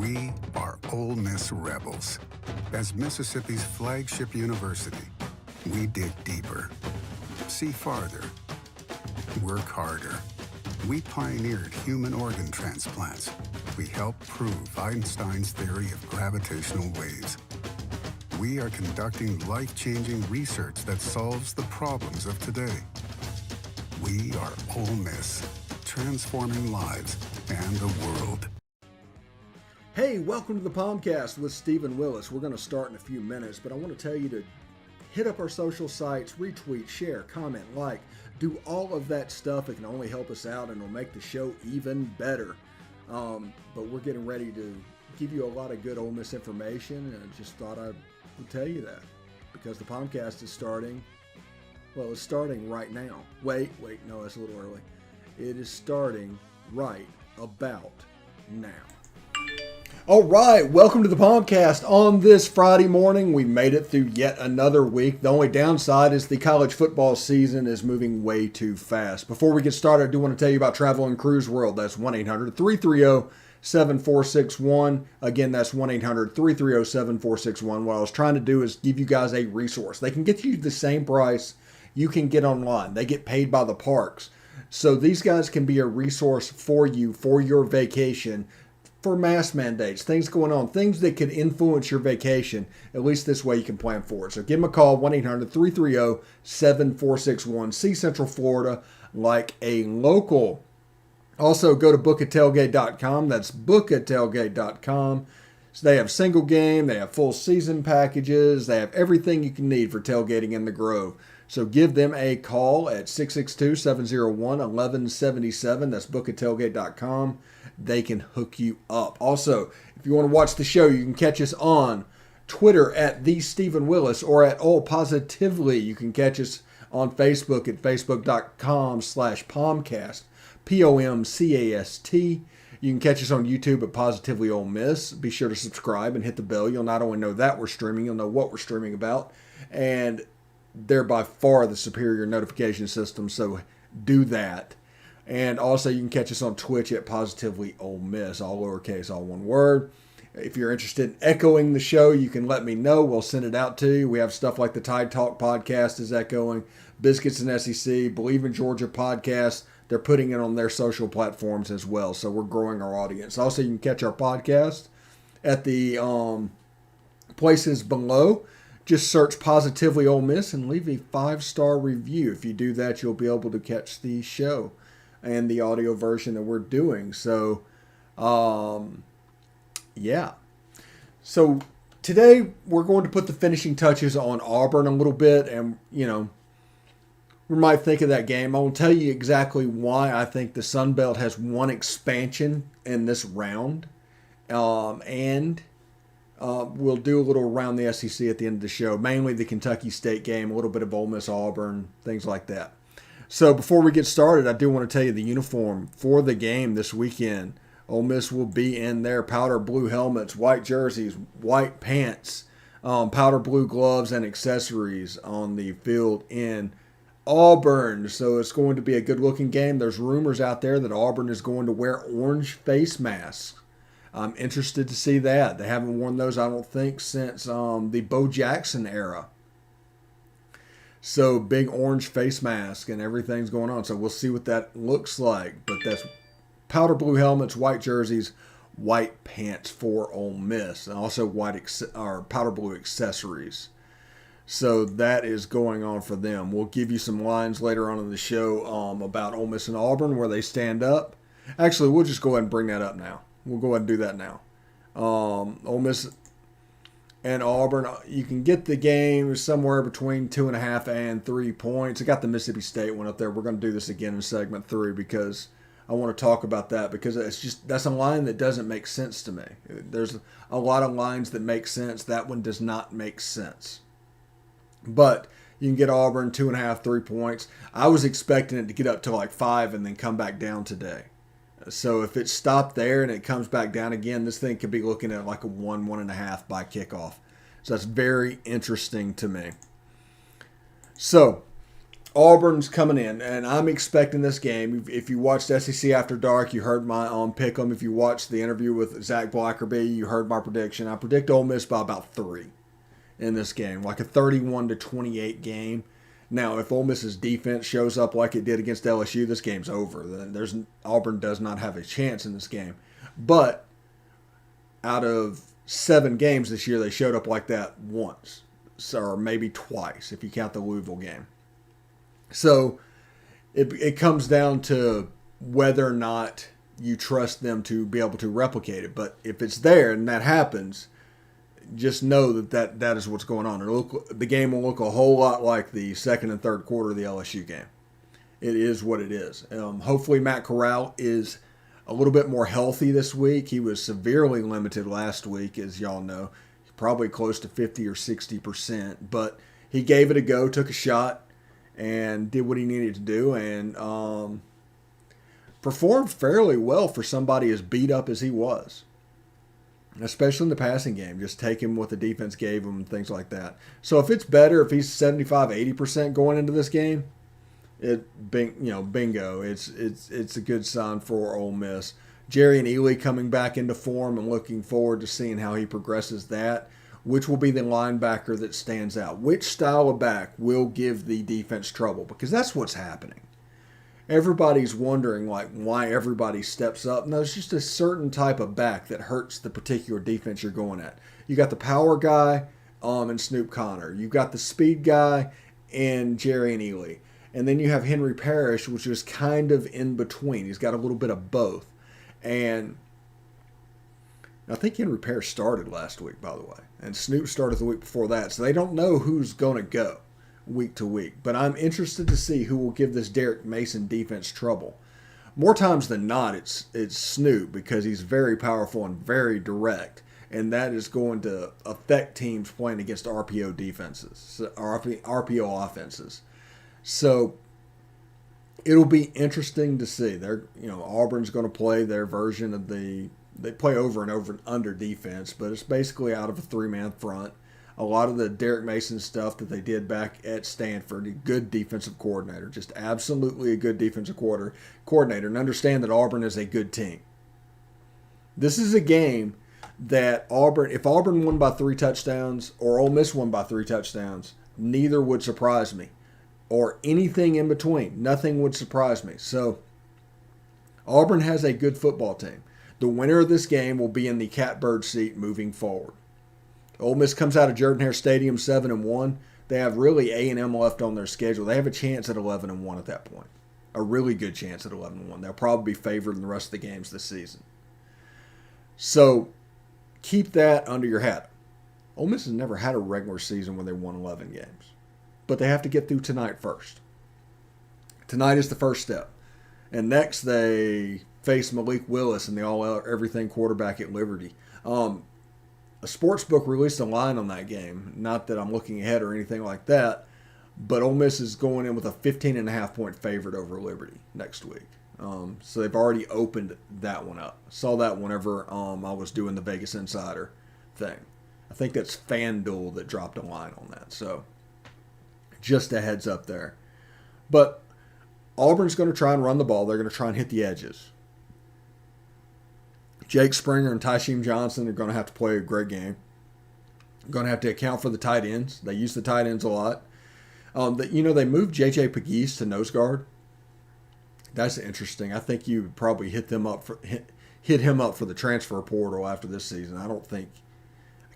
We are Ole Miss Rebels. As Mississippi's flagship university, we dig deeper, see farther, work harder. We pioneered human organ transplants. We helped prove Einstein's theory of gravitational waves. We are conducting life-changing research that solves the problems of today. We are Ole Miss, transforming lives and the world. Hey, welcome to the POMcast with Stephen Willis. We're going to start in a few minutes, but I want to tell you to hit up our social sites, retweet, share, comment, like, do all of that stuff. It can only help us out and it'll make the show even better. But we're getting ready to give you a lot of good Ole Miss information, and I just thought I would tell you that because the POMcast is starting. Well, it's starting right now. Wait, no, that's a little early. It is starting right about now. All right, welcome to the POMcast. On this Friday morning, we made it through yet another week. The only downside is the college football season is moving way too fast. Before we get started, I do want to tell you about Travel and Cruise World. That's 1-800-330-7461. Again, that's 1-800-330-7461. What I was trying to do is give you guys a resource. They can get you the same price you can get online. They get paid by the parks. So these guys can be a resource for you for your vacation, for mask mandates, things going on, things that could influence your vacation. At least this way you can plan for it. So give them a call, 1-800-330-7461. See Central Florida like a local. Also, go to bookatailgate.com. That's bookatailgate.com. So they have single game, they have full season packages, they have everything you can need for tailgating in the Grove. So give them a call at 662-701-1177. That's bookatailgate.com. They can hook you up. Also, if you want to watch the show, you can catch us on Twitter at The Stephen Willis or at Ole Positively. You can catch us on Facebook at facebook.com/POMcast, POMcast. You can catch us on YouTube at Positively Ole Miss. Be sure to subscribe and hit the bell. You'll not only know that we're streaming, you'll know what we're streaming about. And they're by far the superior notification system, so do that. And also you can catch us on Twitch at Positively Ole Miss, all lowercase, all one word. If you're interested in echoing the show, you can let me know. We'll send it out to you. We have stuff like the Tide Talk podcast is echoing, Biscuits and SEC, Believe in Georgia podcast. They're putting it on their social platforms as well, so we're growing our audience. Also, you can catch our podcast at the places below. Just search Positively Ole Miss and leave a 5-star review. If you do that, you'll be able to catch the show and the audio version that we're doing. So, yeah. So today we're going to put the finishing touches on Auburn a little bit, and, you know, we might think of that game. I will tell you exactly why I think the Sun Belt has one expansion in this round, and we'll do a little around the SEC at the end of the show, mainly the Kentucky State game, a little bit of Ole Miss, Auburn, things like that. So before we get started, I do want to tell you the uniform for the game this weekend. Ole Miss will be in their powder blue helmets, white jerseys, white pants, powder blue gloves, and accessories on the field in Auburn. So it's going to be a good-looking game. There's rumors out there that Auburn is going to wear orange face masks. I'm interested to see that. They haven't worn those, I don't think, since the Bo Jackson era. So big orange face mask and everything's going on. So we'll see what that looks like. But that's powder blue helmets, white jerseys, white pants for Ole Miss, and also powder blue accessories. So that is going on for them. We'll give you some lines later on in the show about Ole Miss and Auburn, where they stand up. Actually, we'll just go ahead and bring that up now. We'll go ahead and do that now. Ole Miss and Auburn, you can get the game somewhere between 2.5 and 3 points. I got the Mississippi State one up there. We're going to do this again in segment 3 because I want to talk about that, because that's a line that doesn't make sense to me. There's a lot of lines that make sense. That one does not make sense. But you can get Auburn 2.5, 3 points. I was expecting it to get up to like 5 and then come back down today. So if it stopped there and it comes back down again, this thing could be looking at like a 1.5 by kickoff. So that's very interesting to me. So Auburn's coming in, and I'm expecting this game. If you watched SEC After Dark, you heard my pick 'em. If you watched the interview with Zach Blackerby, you heard my prediction. I predict Ole Miss by about 3 in this game, like a 31-28 game. Now, if Ole Miss's defense shows up like it did against LSU, this game's over. Auburn does not have a chance in this game. But out of 7 games this year, they showed up like that once, or maybe twice if you count the Louisville game. So it comes down to whether or not you trust them to be able to replicate it. But if it's there and that happens, just know that is what's going on. The game will look a whole lot like the second and third quarter of the LSU game. It is what it is. Hopefully Matt Corral is a little bit more healthy this week. He was severely limited last week, as y'all know, probably close to 50 or 60%. But he gave it a go, took a shot, and did what he needed to do, and performed fairly well for somebody as beat up as he was, especially in the passing game. Just taking what the defense gave him and things like that. So if it's better, if he's 75-80% going into this game, bingo. It's a good sign for Ole Miss. Jerry and Ely coming back into form, and looking forward to seeing how he progresses that. Which will be the linebacker that stands out? Which style of back will give the defense trouble? Because that's what's happening. Everybody's wondering why everybody steps up. No, it's just a certain type of back that hurts the particular defense you're going at. You got the power guy and Snoop Connor. You've got the speed guy and Jerry and Ely. And then you have Henry Parrish, which is kind of in between. He's got a little bit of both. And I think Henry Parrish started last week, by the way. And Snoop started the week before that. So they don't know who's going to go week to week. But I'm interested to see who will give this Derek Mason defense trouble. More times than not, it's Snoop, because he's very powerful and very direct. And that is going to affect teams playing against RPO defenses, RPO offenses. So it'll be interesting to see. Auburn's going to play their version of they play over and over and under defense, but it's basically out of a 3-man front. A lot of the Derek Mason stuff that they did back at Stanford, a good defensive coordinator, just absolutely a good defensive coordinator, and understand that Auburn is a good team. This is a game that if Auburn won by 3 touchdowns or Ole Miss won by 3 touchdowns, neither would surprise me, or anything in between. Nothing would surprise me. So Auburn has a good football team. The winner of this game will be in the catbird seat moving forward. Ole Miss comes out of Jordan-Hare Stadium 7-1. They have really A&M left on their schedule. They have a chance at 11-1 at that point. A really good chance at 11-1. They'll probably be favored in the rest of the games this season. So keep that under your hat. Ole Miss has never had a regular season when they won 11 games. But they have to get through tonight first. Tonight is the first step. And next they face Malik Willis and the all-everything quarterback at Liberty. A sports book released a line on that game. Not that I'm looking ahead or anything like that, but Ole Miss is going in with a 15.5-point favorite over Liberty next week. So they've already opened that one up. Saw that whenever I was doing the Vegas Insider thing. I think that's FanDuel that dropped a line on that. So just a heads up there. But Auburn's going to try and run the ball. They're going to try and hit the edges. Jake Springer and Tysheem Johnson are going to have to play a great game. Going to have to account for the tight ends. They use the tight ends a lot. They moved J.J. Pegues to nose guard. That's interesting. I think you would probably hit him up for the transfer portal after this season. I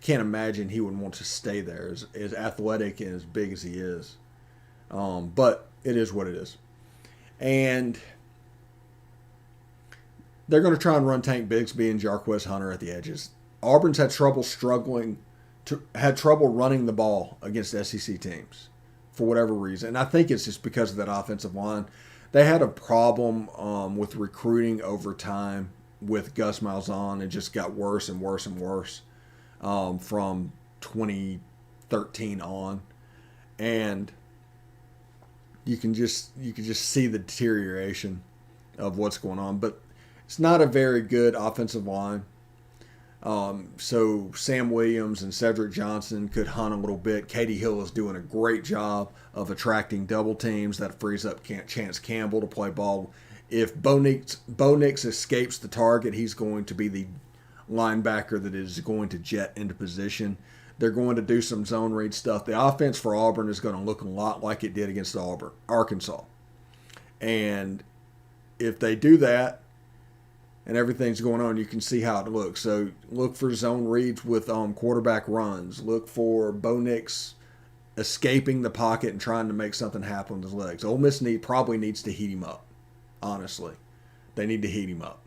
can't imagine he would want to stay there, as athletic and as big as he is. But it is what it is. And they're going to try and run Tank Bigsby and Jarquez Hunter at the edges. Auburn's had trouble running the ball against SEC teams for whatever reason. And I think it's just because of that offensive line. They had a problem with recruiting over time with Gus Malzahn. It just got worse and worse and worse from 2013 on. And you can just see the deterioration of what's going on. But it's not a very good offensive line. So Sam Williams and Cedric Johnson could hunt a little bit. Katie Hill is doing a great job of attracting double teams. That frees up Chance Campbell to play ball. If Bo Nix escapes the target, he's going to be the linebacker that is going to jet into position. They're going to do some zone read stuff. The offense for Auburn is going to look a lot like it did against Arkansas. And if they do that and everything's going on, you can see how it looks. So look for zone reads with quarterback runs. Look for Bo Nix escaping the pocket and trying to make something happen with his legs. Ole Miss probably needs to heat him up, honestly. They need to heat him up.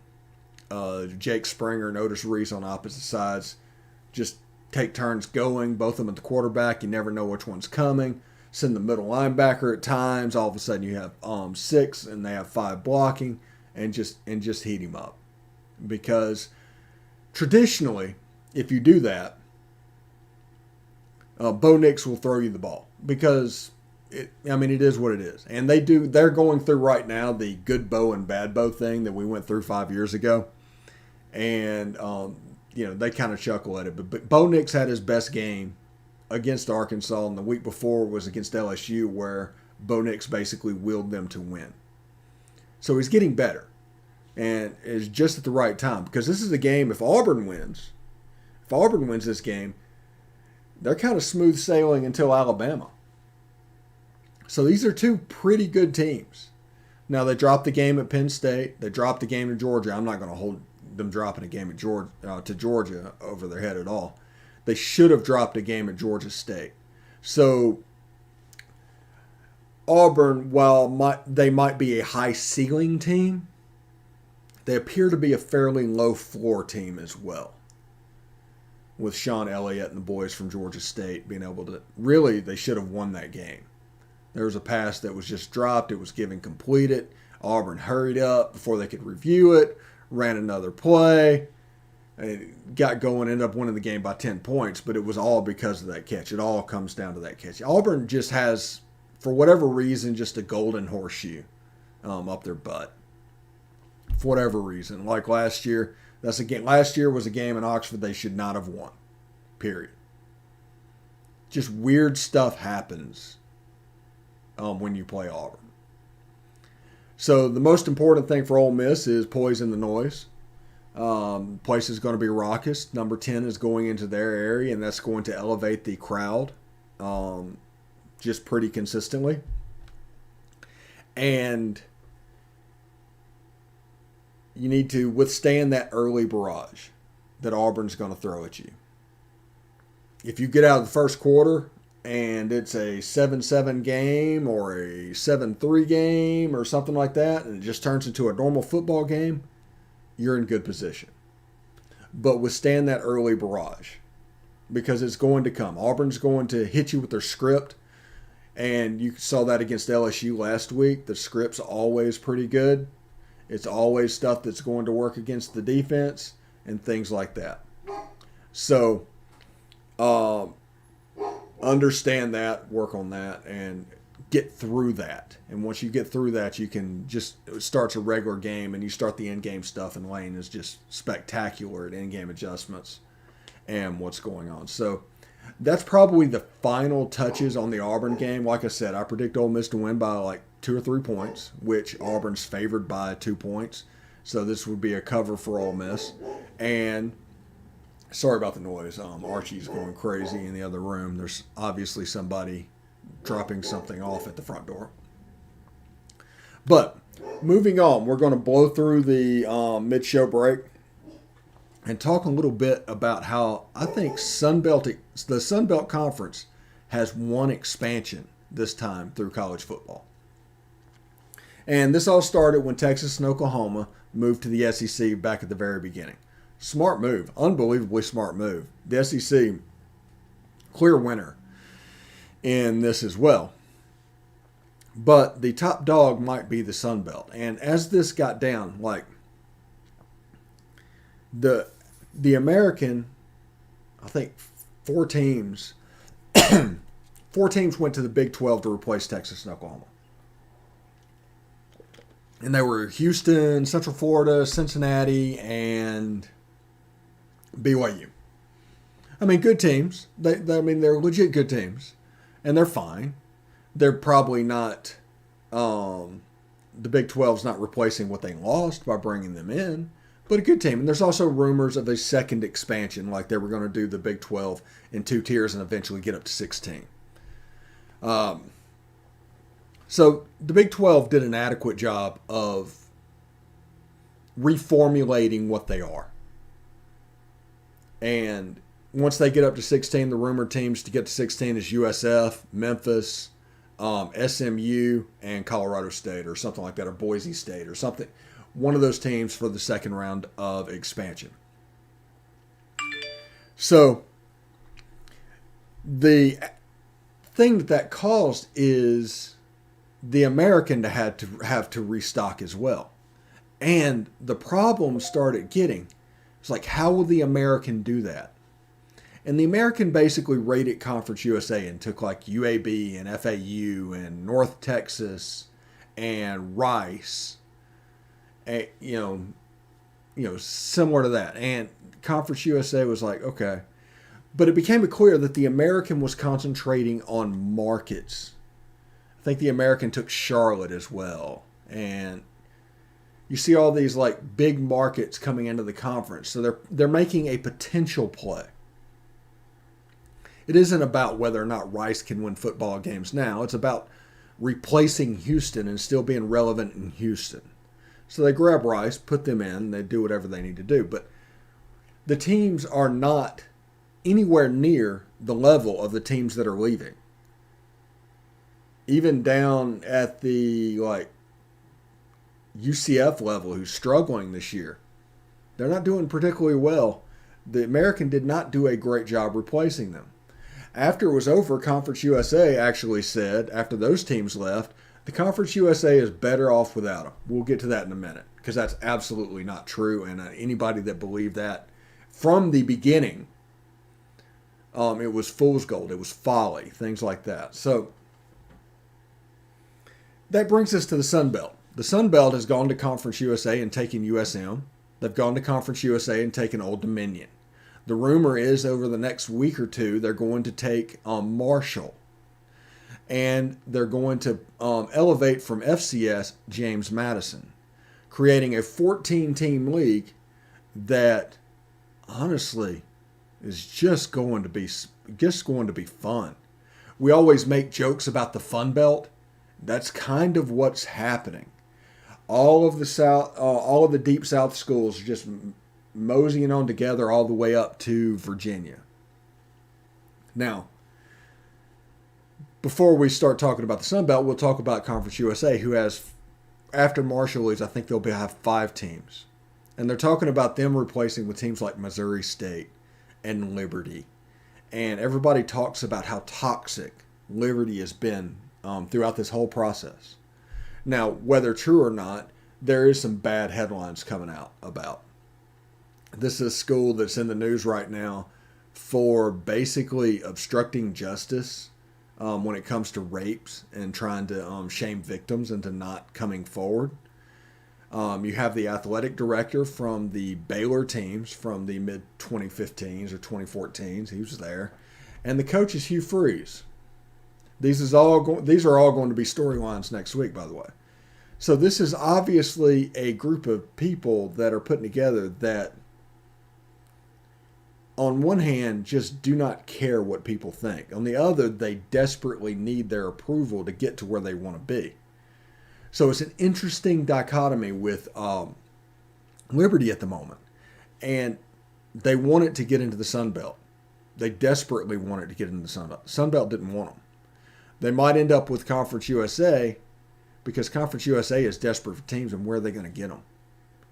Jake Springer and Otis Reese on opposite sides just take turns going, both of them at the quarterback. You never know which one's coming. Send the middle linebacker at times. All of a sudden you have 6 and they have 5 blocking, and just heat him up. Because traditionally, if you do that, Bo Nix will throw you the ball. Because it is what it is. And they're going through right now the good Bo and bad Bo thing that we went through 5 years ago. And they kind of chuckle at it. But Bo Nix had his best game against Arkansas, and the week before was against LSU, where Bo Nix basically willed them to win. So he's getting better, and is just at the right time, because this is a game. If Auburn wins this game, they're kind of smooth sailing until Alabama. So these are 2 pretty good teams. Now they dropped the game at Penn State. They dropped the game to Georgia. I'm not going to hold them dropping a game at Georgia over their head at all. They should have dropped a game at Georgia State. So Auburn, while they might be a high ceiling team, they appear to be a fairly low floor team as well. With Sean Elliott and the boys from Georgia State being able to, really, they should have won that game. There was a pass that was just dropped. It was given completed. Auburn hurried up before they could review it, ran another play, got going, ended up winning the game by 10 points, but it was all because of that catch. It all comes down to that catch. Auburn just has, for whatever reason, just a golden horseshoe up their butt. For whatever reason. Like last year, last year was a game in Oxford they should not have won. Period. Just weird stuff happens when you play Auburn. So the most important thing for Ole Miss is poise in the noise. Place is going to be raucous. Number 10 is going into their area, and that's going to elevate the crowd just pretty consistently. And you need to withstand that early barrage that Auburn's going to throw at you. If you get out of the first quarter and it's a 7-7 game or a 7-3 game or something like that, and it just turns into a normal football game, you're in good position. But withstand that early barrage, because it's going to come. Auburn's going to hit you with their script, and you saw that against LSU last week. The script's always pretty good. It's always stuff that's going to work against the defense and things like that. So, understand that, work on that, and get through that. And once you get through that, you can just, it starts a regular game, and you start the in-game stuff, and Lane is just spectacular at in-game adjustments and what's going on. So that's probably the final touches on the Auburn game. Like I said, I predict Ole Miss to win by like 2 or 3 points, which Auburn's favored by 2 points. So this would be a cover for Ole Miss. And sorry about the noise. Archie's going crazy in the other room. There's obviously somebody dropping something off at the front door. But moving on, we're going to blow through the mid-show break and talk a little bit about how I think the Sun Belt Conference has one expansion this time through college football. And this all started when Texas and Oklahoma moved to the SEC back at the very beginning. Smart move. Unbelievably smart move. The SEC, clear winner in this as well. But the top dog might be the Sun Belt. And as this got down, like the American, I think 4 teams went to the Big 12 to replace Texas and Oklahoma. And they were Houston, Central Florida, Cincinnati, and BYU. I mean, good teams. I mean, they're legit good teams, and they're fine. They're probably not. The Big 12's not replacing what they lost by bringing them in, but a good team. And there's also rumors of a second expansion, like they were going to do the Big 12 in 2 tiers and eventually get up to 16. So the Big 12 did an adequate job of reformulating what they are. And once they get up to 16, the rumored teams to get to 16 is USF, Memphis, SMU, and Colorado State or something like that, or Boise State or something. One of those teams for the second round of expansion. So the thing that caused is the American to have to restock as well. And the problem started getting, it's like, how will the American do that? And the American basically raided Conference USA and took like UAB and FAU and North Texas and Rice, and, similar to that. And Conference USA was like, okay. But it became clear that the American was concentrating on markets. I think the American took Charlotte as well. And you see all these like big markets coming into the conference. So they're making a potential play. It isn't about whether or not Rice can win football games now. It's about replacing Houston and still being relevant in Houston. So they grab Rice, put them in, they do whatever they need to do. But the teams are not anywhere near the level of the teams that are leaving. Even down at the UCF level, who's struggling this year, they're not doing particularly well. The American did not do a great job replacing them. After it was over, Conference USA actually said, after those teams left, the Conference USA is better off without them. We'll get to that in a minute, because that's absolutely not true. And anybody that believed that from the beginning, it was fool's gold. It was folly, things like that. So that brings us to the Sun Belt. The Sun Belt has gone to Conference USA and taken USM. They've gone to Conference USA and taken Old Dominion. The rumor is over the next week or two, they're going to take Marshall. And they're going to elevate from FCS James Madison, creating a 14-team league that, honestly, is just going to be fun. We always make jokes about the Fun Belt. That's kind of what's happening. All of the Deep South schools are just moseying on together all the way up to Virginia. Now, before we start talking about the Sun Belt, we'll talk about Conference USA, who has, after Marshall leaves, I think they'll have 5 teams. And they're talking about them replacing with teams like Missouri State and Liberty. And everybody talks about how toxic Liberty has been throughout this whole process. Now, whether true or not, there is some bad headlines coming out about. This is a school that's in the news right now for basically obstructing justice when it comes to rapes and trying to shame victims into not coming forward. You have the athletic director from the Baylor teams from the mid-2015s or 2014s. He was there. And the coach is Hugh Freeze. These are all going to be storylines next week, by the way. So this is obviously a group of people that are putting together that, on one hand, just do not care what people think. On the other, they desperately need their approval to get to where they want to be. So it's an interesting dichotomy with Liberty at the moment. And they want it to get into the Sun Belt. They desperately want it to get into the Sun Belt. Sun Belt didn't want them. They might end up with Conference USA because Conference USA is desperate for teams, and where are they going to get them?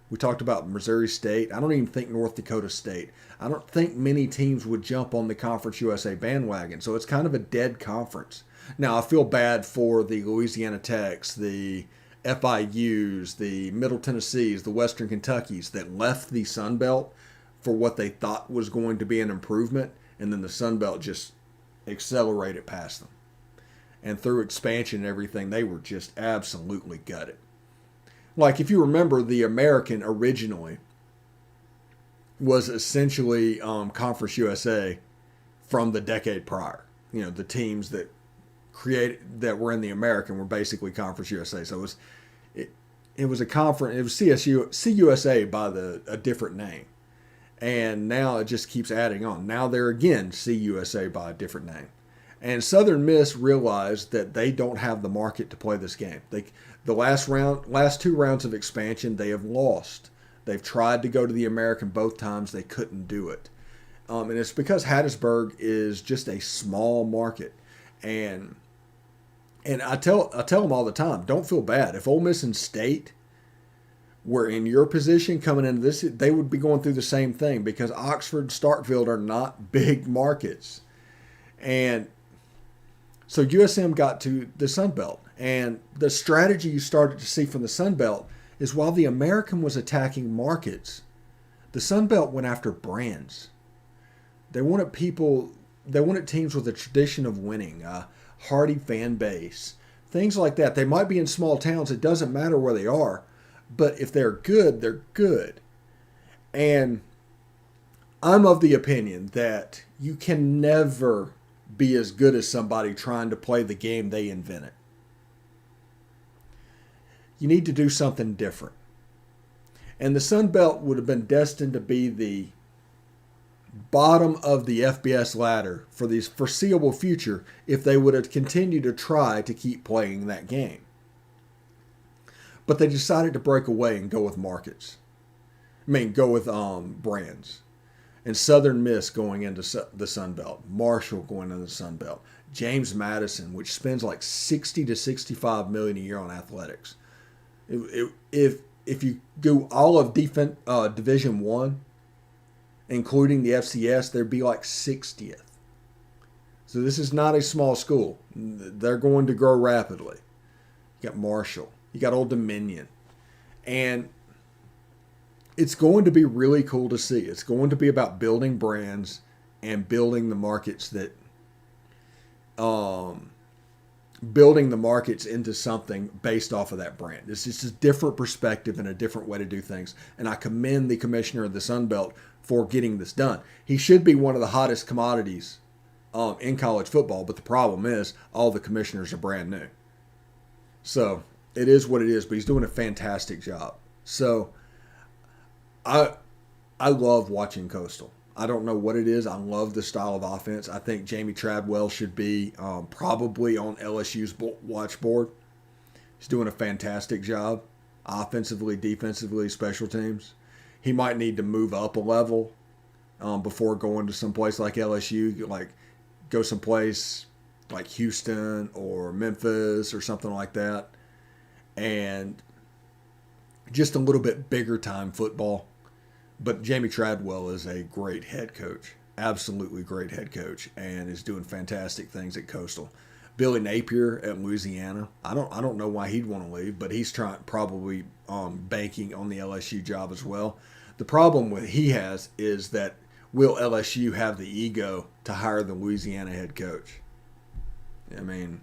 We talked about Missouri State. I don't even think North Dakota State. I don't think many teams would jump on the Conference USA bandwagon. So it's kind of a dead conference. Now, I feel bad for the Louisiana Techs, the FIUs, the Middle Tennessees, the Western Kentuckys that left the Sun Belt for what they thought was going to be an improvement, and then the Sun Belt just accelerated past them. And through expansion and everything, they were just absolutely gutted. Like, if you remember, the American originally was essentially Conference USA from the decade prior. You know, the teams that were in the American were basically Conference USA. So it was a conference. It was CUSA by a different name, and now it just keeps adding on. Now they're again CUSA by a different name, and Southern Miss realized that they don't have the market to play this game. The last two rounds of expansion they have lost. They've tried to go to the American both times. They couldn't do it, and it's because Hattiesburg is just a small market, and I tell them all the time, don't feel bad. If Ole Miss and State were in your position coming into this, they would be going through the same thing because Oxford and Starkville are not big markets. And so USM got to the Sun Belt. And the strategy you started to see from the Sun Belt is while the American was attacking markets, the Sun Belt went after brands. They wanted teams with a tradition of winning, hearty fan base, things like that. They might be in small towns. It doesn't matter where they are. But if they're good, they're good. And I'm of the opinion that you can never be as good as somebody trying to play the game they invented. You need to do something different. And the Sun Belt would have been destined to be the bottom of the FBS ladder for the foreseeable future if they would have continued to try to keep playing that game. But they decided to break away and go with markets. Go with brands. And Southern Miss going into the Sun Belt. Marshall going into the Sun Belt. James Madison, which spends like $60 to $65 million a year on athletics. If you go all of Division One, including the FCS, there'd be like 60th. So this is not a small school. They're going to grow rapidly. You got Marshall. You got Old Dominion. And it's going to be really cool to see. It's going to be about building brands and building the markets into something based off of that brand. It's just a different perspective and a different way to do things. And I commend the commissioner of the Sun Belt for getting this done. He should be one of the hottest commodities in college football, but the problem is all the commissioners are brand new. So it is what it is, but he's doing a fantastic job. So I love watching Coastal. I don't know what it is. I love the style of offense. I think Jamie Tradwell should be probably on LSU's watch board. He's doing a fantastic job offensively, defensively, special teams. He might need to move up a level before going to someplace like LSU, like go someplace like Houston or Memphis or something like that. And just a little bit bigger time football. But Jamie Tradwell is a great head coach, absolutely great head coach, and is doing fantastic things at Coastal. Billy Napier at Louisiana, I don't know why he'd want to leave, but he's probably banking on the LSU job as well. The problem he has is that will LSU have the ego to hire the Louisiana head coach? I mean,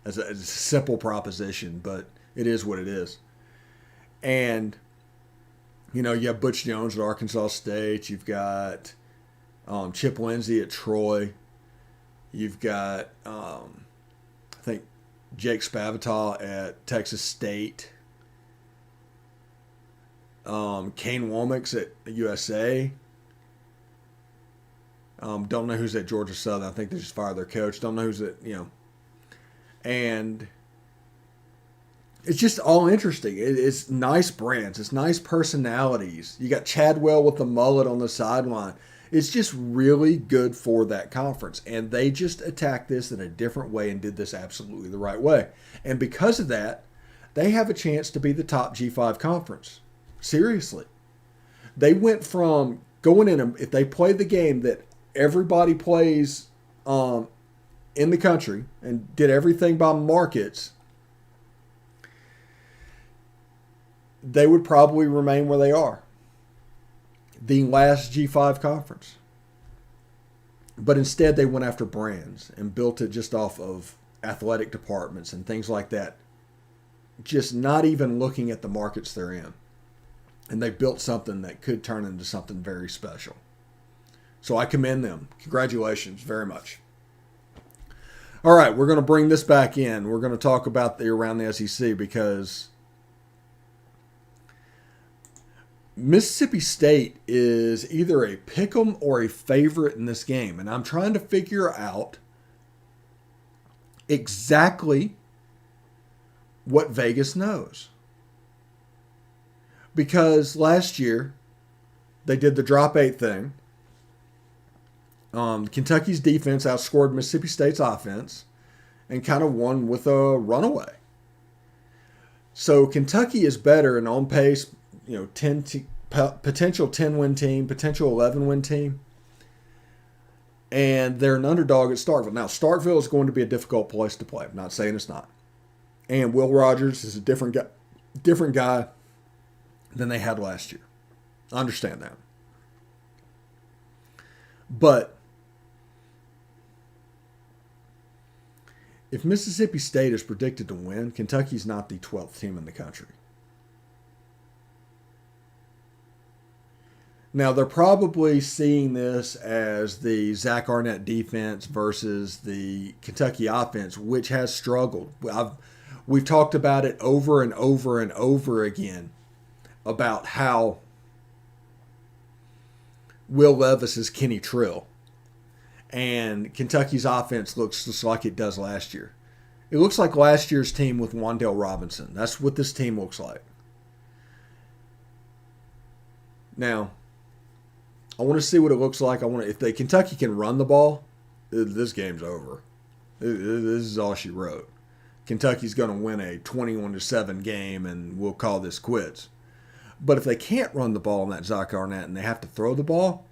it's a simple proposition, but it is what it is. And you know, you have Butch Jones at Arkansas State. You've got Chip Lindsey at Troy. You've got, I think, Jake Spavital at Texas State. Kane Womack's at USA. Don't know who's at Georgia Southern. I think they just fired their coach. Don't know who's at, and it's just all interesting. It's nice brands. It's nice personalities. You got Chadwell with the mullet on the sideline. It's just really good for that conference. And they just attacked this in a different way and did this absolutely the right way. And because of that, they have a chance to be the top G5 conference. Seriously. They went from going in, if they play the game that everybody plays in the country and did everything by markets, they would probably remain where they are. The last G5 conference. But instead they went after brands and built it just off of athletic departments and things like that. Just not even looking at the markets they're in. And they built something that could turn into something very special. So I commend them. Congratulations very much. All right, we're going to bring this back in. We're going to talk about around the SEC because Mississippi State is either a pick'em or a favorite in this game. And I'm trying to figure out exactly what Vegas knows. Because last year, they did the drop 8 thing. Kentucky's defense outscored Mississippi State's offense and kind of won with a runaway. So Kentucky is better and on pace, potential 10-win team, potential 11-win team. And they're an underdog at Starkville. Now, Starkville is going to be a difficult place to play. I'm not saying it's not. And Will Rogers is a different guy than they had last year. I understand that. But if Mississippi State is predicted to win, Kentucky's not the 12th team in the country. Now, they're probably seeing this as the Zach Arnett defense versus the Kentucky offense, which has struggled. We've talked about it over and over and over again about how Will Levis is Kenny Trill. And Kentucky's offense looks just like it does last year. It looks like last year's team with Wan'Dale Robinson. That's what this team looks like. Now, I want to see what it looks like. If Kentucky can run the ball, this game's over. This is all she wrote. Kentucky's going to win a 21-7 game, and we'll call this quits. But if they can't run the ball in that Zach Arnett and they have to throw the ball,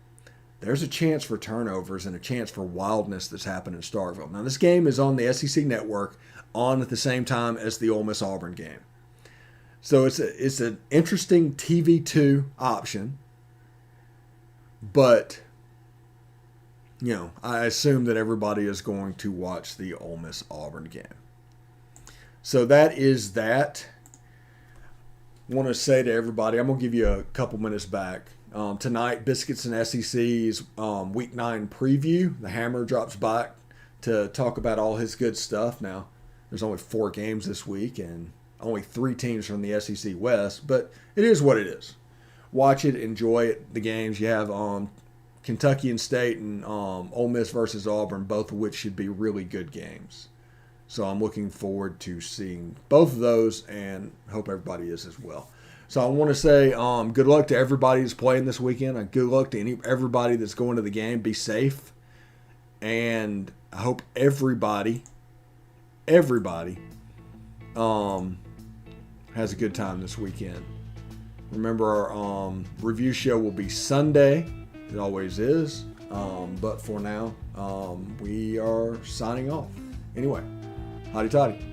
there's a chance for turnovers and a chance for wildness that's happened in Starkville. Now, this game is on the SEC Network on at the same time as the Ole Miss Auburn game. So it's an interesting TV2 option. But, I assume that everybody is going to watch the Ole Miss Auburn game. So that is that. I want to say to everybody, I'm going to give you a couple minutes back. Tonight, Biscuits and SEC's Week 9 preview. The Hammer drops back to talk about all his good stuff. Now, there's only 4 games this week and only 3 teams from the SEC West, but it is what it is. Watch it, enjoy it, the games. You have Kentucky and State and Ole Miss versus Auburn, both of which should be really good games. So I'm looking forward to seeing both of those and hope everybody is as well. So I want to say good luck to everybody who's playing this weekend. Good luck to everybody that's going to the game. Be safe. And I hope everybody has a good time this weekend. Remember, our review show will be Sunday. It always is. But for now, we are signing off. Anyway, hotty toddy.